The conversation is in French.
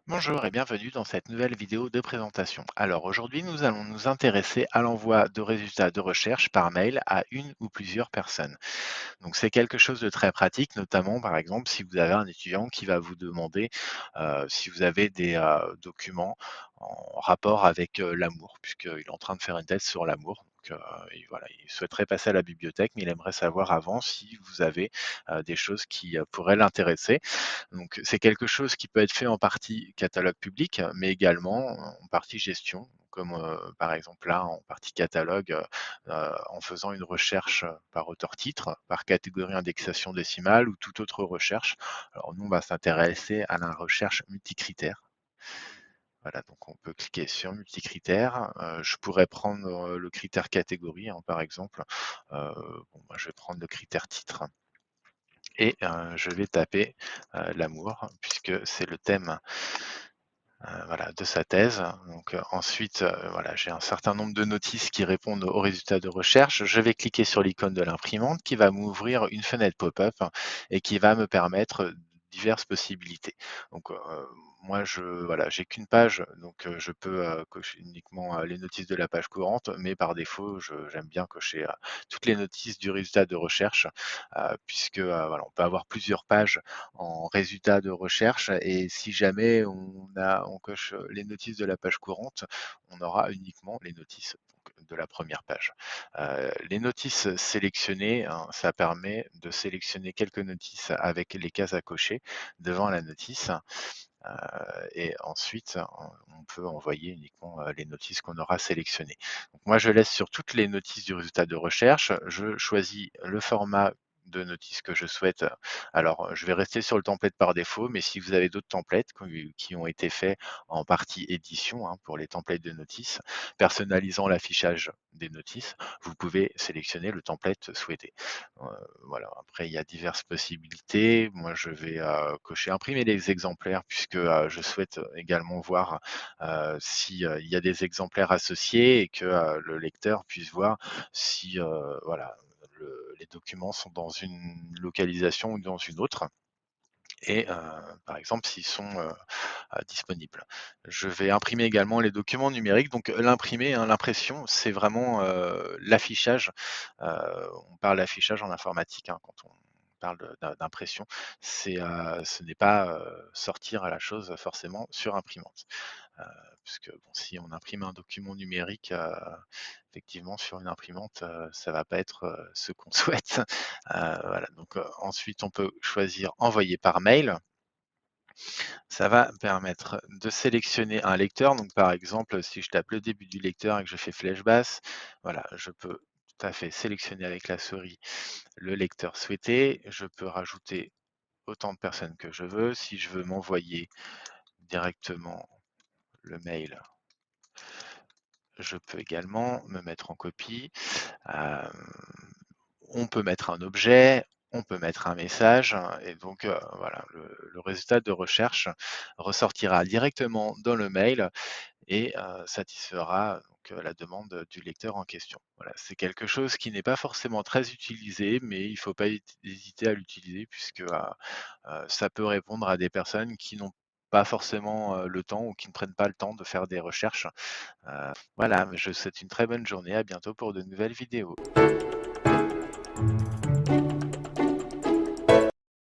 Bonjour et bienvenue dans cette nouvelle vidéo de présentation. Alors aujourd'hui, nous allons nous intéresser à l'envoi de résultats de recherche par mail à une ou plusieurs personnes. Donc c'est quelque chose de très pratique, notamment par exemple si vous avez un étudiant qui va vous demander si vous avez des documents en rapport avec l'amour, puisqu'il est en train de faire une thèse sur l'amour. Donc, et voilà, il souhaiterait passer à la bibliothèque, mais il aimerait savoir avant si vous avez des choses qui pourraient l'intéresser. Donc c'est quelque chose qui peut être fait en partie catalogue public, mais également en partie gestion, comme par exemple là en partie catalogue, en faisant une recherche par auteur-titre, par catégorie indexation décimale ou toute autre recherche. Alors nous, on va s'intéresser à la recherche multicritère. Voilà, donc on peut cliquer sur multicritères. Je pourrais prendre le critère catégorie, hein, par exemple. Euh, bon, moi, je vais prendre le critère titre et je vais taper l'amour, puisque c'est le thème voilà, de sa thèse. Donc ensuite, voilà, j'ai un certain nombre de notices qui répondent aux résultats de recherche. Je vais cliquer sur l'icône de l'imprimante qui va m'ouvrir une fenêtre pop-up et qui va me permettre diverses possibilités. Donc moi, voilà, j'ai qu'une page, donc je peux cocher uniquement les notices de la page courante, mais par défaut, j'aime bien cocher toutes les notices du résultat de recherche, puisque voilà, on peut avoir plusieurs pages en résultat de recherche et si jamais on coche les notices de la page courante, on aura uniquement les notices donc, de la première page. Les notices sélectionnées, hein, ça permet de sélectionner quelques notices avec les cases à cocher devant la notice. Et ensuite, on peut envoyer uniquement les notices qu'on aura sélectionnées. Donc moi, je laisse sur toutes les notices du résultat de recherche. Je choisis le format de notices que je souhaite. Alors, je vais rester sur le template par défaut, mais si vous avez d'autres templates qui ont été faits en partie édition hein, pour les templates de notices, personnalisant l'affichage des notices, vous pouvez sélectionner le template souhaité. Euh, voilà. Après, il y a diverses possibilités. Moi, je vais cocher imprimer les exemplaires puisque je souhaite également voir si il y a des exemplaires associés et que le lecteur puisse voir si voilà, les documents sont dans une localisation ou dans une autre. Et par exemple, s'ils sont disponibles. Je vais imprimer également les documents numériques. Donc l'imprimer, hein, l'impression, c'est vraiment l'affichage. On parle d'affichage en informatique hein, quand on parle d'impression. Ce n'est pas sortir la chose forcément sur imprimante. Euh, Puisque bon, si on imprime un document numérique, effectivement sur une imprimante, ça va pas être ce qu'on souhaite. Voilà. Donc ensuite, on peut choisir envoyer par mail. Ça va permettre de sélectionner un lecteur. Donc, par exemple, si je tape le début du lecteur et que je fais flèche basse, voilà, je peux tout à fait sélectionner avec la souris le lecteur souhaité. Je peux rajouter autant de personnes que je veux. Si je veux m'envoyer directement le mail, je peux également me mettre en copie. Euh, on peut mettre un objet, on peut mettre un message, hein, et donc voilà, le résultat de recherche ressortira directement dans le mail et satisfera donc, la demande du lecteur en question. Voilà, c'est quelque chose qui n'est pas forcément très utilisé, mais il ne faut pas hésiter à l'utiliser puisque ça peut répondre à des personnes qui n'ont pas forcément le temps ou qui ne prennent pas le temps de faire des recherches. Voilà, je vous souhaite une très bonne journée, à bientôt pour de nouvelles vidéos.